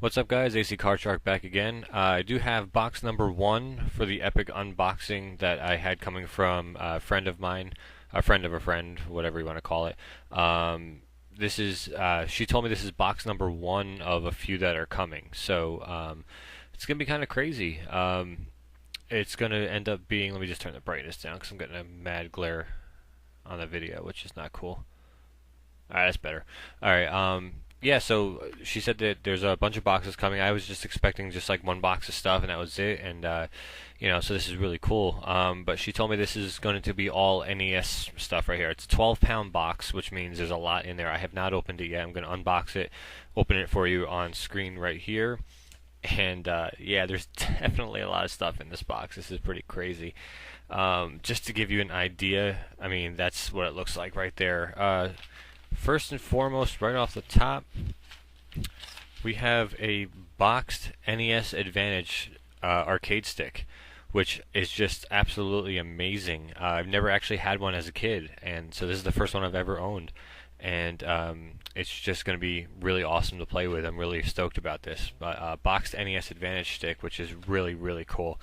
What's up, guys? AC Card Shark back again. I do have box number one for the epic unboxing that I had coming from a friend of mine, a friend of a friend, whatever you want to call it. This is, she told me this is box number one of a few that are coming, so it's gonna be kind of crazy. It's gonna end up being. Let me just turn the brightness down because I'm getting a mad glare on the video, which is not cool. Alright, that's better. Alright, yeah, so she said that there's a bunch of boxes coming. I was just expecting just like one box of stuff and that was it, and so this is really cool. But she told me this is going to be all NES stuff right here. It's a 12-pound box, which means there's a lot in there. I have not opened it yet. I'm going to unbox it, open it for you on screen right here. And yeah, there's definitely a lot of stuff in this box. This is pretty crazy. Just to give you an idea, I mean, that's what it looks like right there. First and foremost, right off the top, we have a boxed NES Advantage arcade stick, which is just absolutely amazing. I've never actually had one as a kid, and so this is the first one I've ever owned. And it's just going to be really awesome to play with. I'm really stoked about this. Boxed NES Advantage stick, which is really, really cool.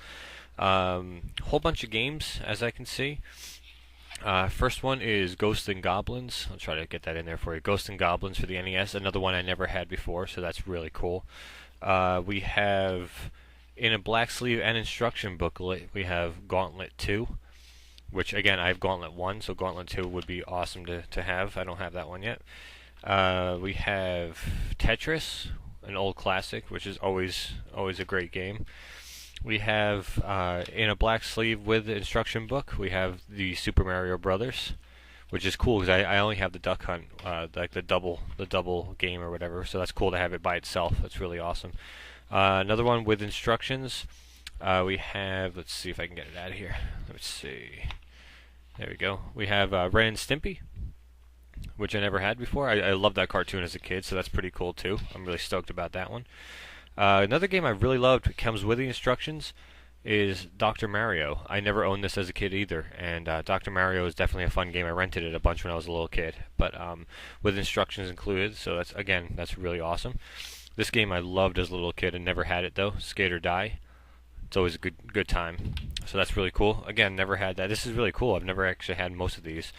Whole bunch of games, as I can see. First one is Ghosts and Goblins. I'll try to get that in there for you. Ghosts and Goblins for the NES. Another one I never had before, so that's really cool. We have, in a black sleeve and instruction booklet, we have Gauntlet 2. Which, again, I have Gauntlet 1, so Gauntlet 2 would be awesome to have. I don't have that one yet. We have Tetris, an old classic, which is always a great game. We have, in a black sleeve with the instruction book, we have the Super Mario Brothers, which is cool because I only have the Duck Hunt, like the double game or whatever. So that's cool to have it by itself. That's really awesome. Another one with instructions. We have. Let's see if I can get it out of here. Let's see. There we go. We have Ren and Stimpy, which I never had before. I loved that cartoon as a kid, so that's pretty cool too. I'm really stoked about that one. Another game I really loved, comes with the instructions, is Dr. Mario. I never owned this as a kid either, and Dr. Mario is definitely a fun game. I rented it a bunch when I was a little kid, but with instructions included, so that's really awesome. This game I loved as a little kid and never had it though. Skate or Die. It's always a good time. So that's really cool. Again, never had that. This is really cool. I've never actually had most of these.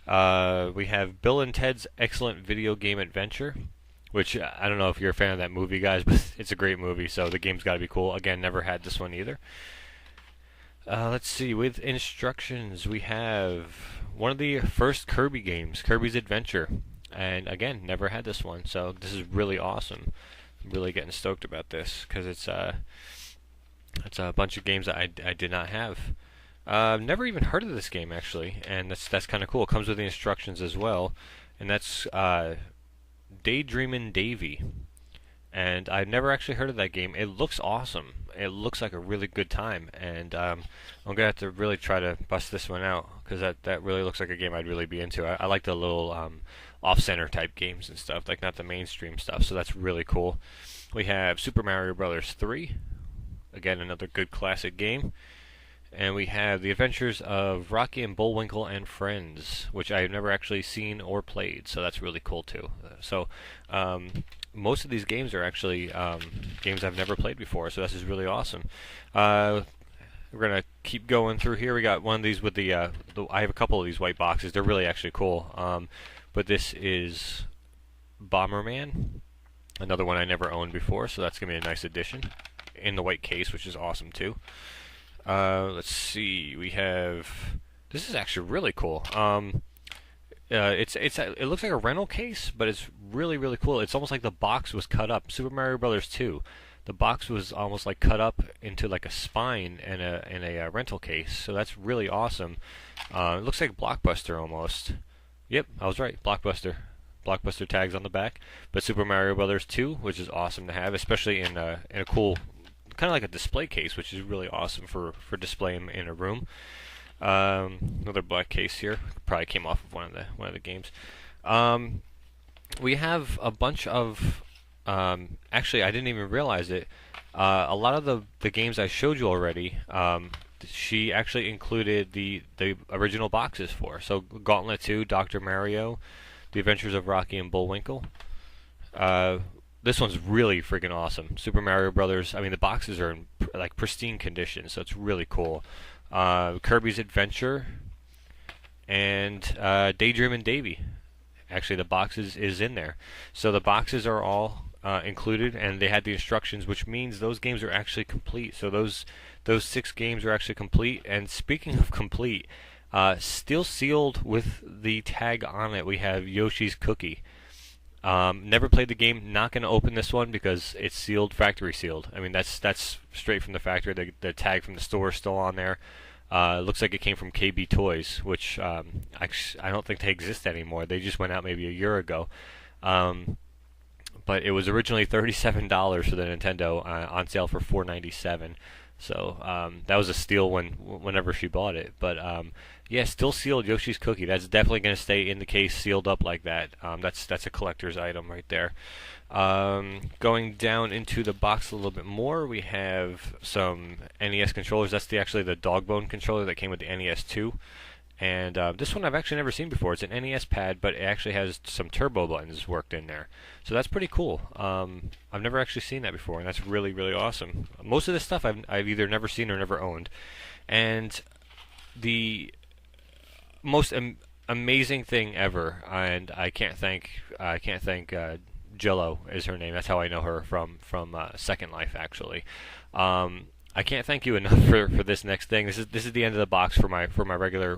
We have Bill and Ted's Excellent Video Game Adventure, which I don't know if you're a fan of that movie, guys, but it's a great movie, so the game's got to be cool. Again, never had this one either. Let's see, with instructions, we have one of the first Kirby games, Kirby's Adventure, and again, never had this one, so this is really awesome. I'm really getting stoked about this because it's a bunch of games that I did not have. Never even heard of this game actually, and that's kind of cool. It comes with the instructions as well, and that's Daydreamin' Davy. And I've never actually heard of that game. It looks awesome. It looks like a really good time, and I'm gonna have to really try to bust this one out because that really looks like a game I'd really be into. I like the little off-center type games and stuff, like not the mainstream stuff. So that's really cool. We have Super Mario Brothers 3. Again, another good classic game. And we have The Adventures of Rocky and Bullwinkle and Friends, which I've never actually seen or played, so that's really cool too. So most of these games are actually games I've never played before, so this is really awesome. We're gonna keep going through here. We got one of these with the I have a couple of these white boxes. They're really actually cool. But this is Bomberman, another one I never owned before, so that's gonna be a nice addition in the white case, which is awesome too. Let's see. We have. This is actually really cool. It looks like a rental case, but it's really cool. It's almost like the box was cut up. Super Mario Brothers 2. The box was almost like cut up into like a spine in a rental case. So that's really awesome. It looks like Blockbuster almost. Yep, I was right. Blockbuster. Blockbuster tags on the back. But Super Mario Brothers 2, which is awesome to have, especially in a cool, kind of like a display case, which is really awesome for displaying in a room. Another black case here, probably came off of one of the games. We have a bunch of actually I didn't even realize it. A lot of the games I showed you already, she actually included the original boxes for. So Gauntlet 2, Dr. Mario, The Adventures of Rocky and Bullwinkle. The this one's really freaking awesome. Super Mario Brothers. I mean, the boxes are in like pristine condition, so it's really cool. Kirby's Adventure and Daydream and Davy. Actually, the boxes is in there, so the boxes are all included, and they had the instructions, which means those games are actually complete. So those 6 games are actually complete. And speaking of complete, still sealed with the tag on it, we have Yoshi's Cookie. Never played the game. Not going to open this one because it's sealed, factory sealed. I mean, that's straight from the factory. The tag from the store is still on there. Looks like it came from KB Toys, which I don't think they exist anymore. They just went out maybe a year ago. But it was originally $37 for the Nintendo, on sale for $4.97. So that was a steal whenever she bought it. But yeah, still sealed Yoshi's Cookie. That's definitely going to stay in the case, sealed up like that. That's a collector's item right there. Going down into the box a little bit more, we have some NES controllers. That's actually the Dogbone controller that came with the NES 2. And this one I've actually never seen before. It's an NES pad, but it actually has some turbo buttons worked in there. So that's pretty cool. I've never actually seen that before, and that's really, really awesome. Most of this stuff I've either never seen or never owned. And the most amazing thing ever, and I can't thank Jelo is her name. That's how I know her from Second Life, actually. I can't thank you enough for this next thing. This is the end of the box for my regular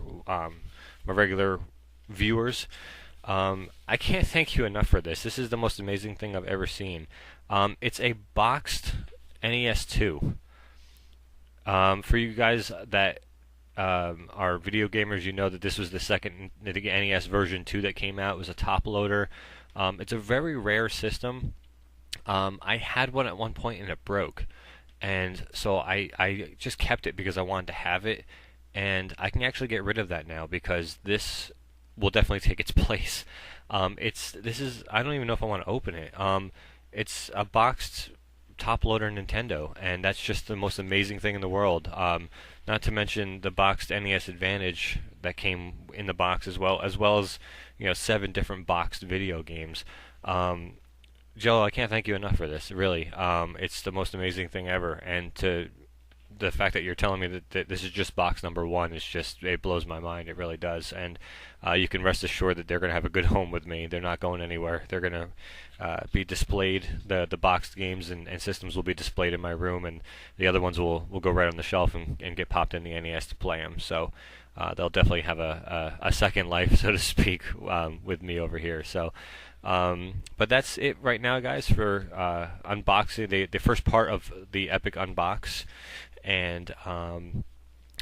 viewers. I can't thank you enough for this. This is the most amazing thing I've ever seen. It's a boxed NES 2. For you guys that are video gamers, you know that this was the second NES version 2 that came out. It was a top loader. It's a very rare system. I had one at one point and it broke. And so I just kept it because I wanted to have it, and I can actually get rid of that now because this will definitely take its place. I don't even know if I want to open it. It's a boxed top loader Nintendo, and that's just the most amazing thing in the world. Not to mention the boxed NES Advantage that came in the box as well as 7 different boxed video games. Joe, I can't thank you enough for this. Really, it's the most amazing thing ever. And the fact that you're telling me that this is just box number 1 it blows my mind. It really does. And you can rest assured that they're going to have a good home with me. They're not going anywhere. They're going to be displayed. The boxed games and systems will be displayed in my room, and the other ones will go right on the shelf and get popped in the NES to play them. So they'll definitely have a second life, so to speak, with me over here. So. But that's it right now, guys, for unboxing the first part of the Epic Unbox. And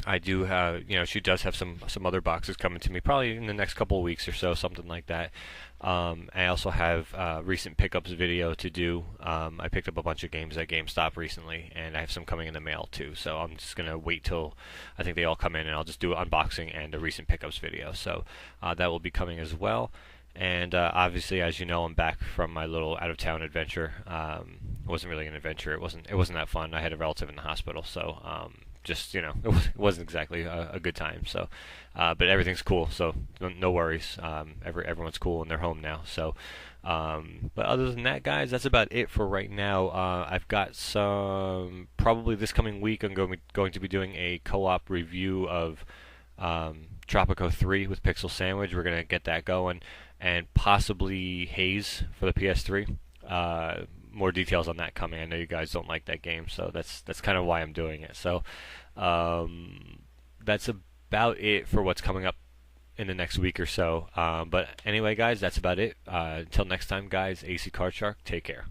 I do have, she does have some other boxes coming to me, probably in the next couple of weeks or so, something like that. I also have recent pickups video to do. I picked up a bunch of games at GameStop recently, and I have some coming in the mail too. So I'm just gonna wait till I think they all come in, and I'll just do an unboxing and a recent pickups video. So that will be coming as well. And obviously, as you know, I'm back from my little out-of-town adventure. It wasn't really an adventure. It wasn't that fun. I had a relative in the hospital, so it wasn't exactly a good time. So, but everything's cool, so no worries. Everyone's cool and they're home now. So, but other than that, guys, that's about it for right now. I've got some probably this coming week. I'm going to be doing a co-op review of Tropico 3 with Pixel Sandwich. We're gonna get that going. And possibly Haze for the PS3. More details on that coming. I know you guys don't like that game, so that's kind of why I'm doing it. So that's about it for what's coming up in the next week or so. But anyway, guys, that's about it. Until next time, guys, AC Card Shark, take care.